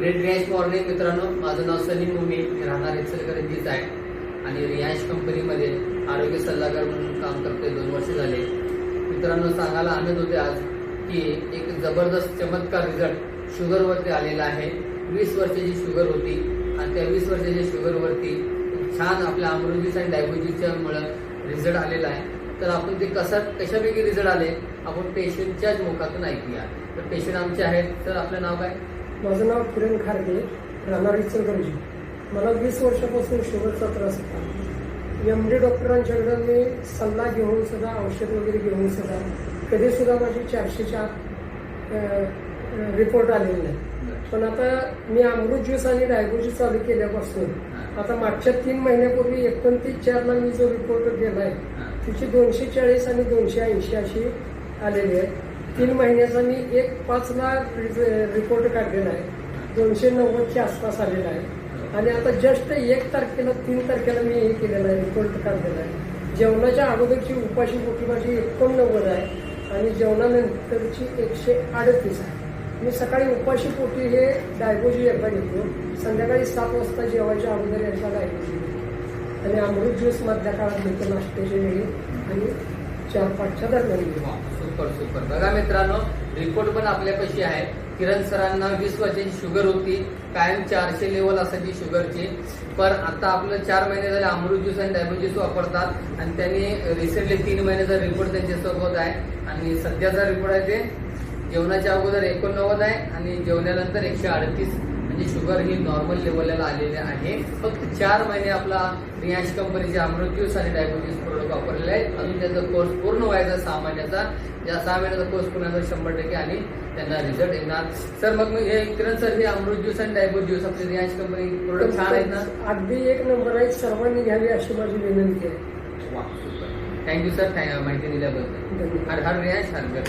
Great Riyansh morning मित्रांनो, माझं नाव सलीम मुमी, मी राहणार इचलकरंजीच आहे आणि रियांश कंपनीमध्ये आरोग्य सल्लागार म्हणून काम करतोय. 2 वर्ष झाले. मित्रांनो, सांगायला आनंद होते आज की एक जबरदस्त चमत्कार रिझल्ट शुगरवरती आलेला आहे. 20 वर्षाची शुगर होती आणि त्या 20 वर्षाच्या शुगरवरती छान आपल्या अमृत ज्यूस आणि डायबेटीसच्या मुळे रिझल्ट आलेला आहे. तर आपण ते कशापैकी रिझल्ट आले आपण पेशंटच्याच मुखातून ऐकूया. तर पेशंट आमचे आहेत. तर आपलं नाव काय? माझं नाव किरण खारगे, राहणार इचलकरंजी. मला 20 वर्षापासून शुगरचा त्रास होता. MD डॉक्टरांच्याकडे मी सल्ला घेऊन सुद्धा, औषध वगैरे घेऊन सुद्धा कधी सुद्धा माझी 400च्या रिपोर्ट आलेले नाही. पण आता मी अमृत ज्यूस आणि डायबेटीस चालू केल्यापासून आता मागच्या 3 महिन्यापूर्वी 29/4 मी जो रिपोर्ट दिला आहे तिची 240 आणि 280 अशी आलेली आहे. 3 महिन्याचा मी 5ला रिपोर्ट काढलेला आहे. 290च्या आसपास आलेला आहे. आणि आता जस्ट 1 तारखेला 3 तारखेला मी हे केलेलं आहे, रिपोर्ट काढलेला आहे. जेवणाच्या अगोदरची उपाशी पोटी माझी 89 आहे आणि जेवणानंतरची 138 आहे. मी सकाळी उपाशी पोटी हे डायबोजी एकदा घेतो, संध्याकाळी 7 वाजता जेवायच्या अगोदर एकदा डायबोजी घेतो आणि अमृत ज्यूस मधल्या काळात घेतो नाश्त्याच्या वेळी आणि 4-5च्या दरम्यान घेतो. सुपर. बघा मित्रांनो, रिपोर्ट पण आपल्यापाशी आहे. किरण सरांना 20 वर्षाची शुगर होती, कायम 400 लेवल असायची शुगरची. पण आता आपलं 4 महिने झाले अमृत ज्यूस आणि डायबेटीस वापरतात आणि त्यांनी रिसेंटली 3 महिन्याचा रिपोर्ट त्यांच्यासोबत आहे. आणि सध्याचा रिपोर्ट आहे ते जेवणाच्या अगोदर 89 आहे आणि जेवणानंतर 138. म्हणजे शुगर ही नॉर्मल लेवलला आलेली आहे. फक्त 4 महिने आपला रियांश कंपनीचे अमृत ज्यूस आणि डायबेटीस प्रोडक्ट वापरलेले आहेत. अजून त्याचा कोर्स पूर्ण व्हायचा 6 महिन्याचा. या 6 महिन्याचा कोर्स पूर्ण 100% आणि त्यांना रिझल्ट येणार. सर मग हे किरण सर, हे अमृत ज्यूस आणि डायबेटीस ज्यूस आपली रियांश कंपनी प्रोडक्ट छान आहेत ना? अगदी 1 नंबर आहे. सर्वांनी घ्यावी अशी माझी विनंती आहे. थँक्यू सर, माहिती दिल्याबद्दल. हर हर रियांश, हर घर.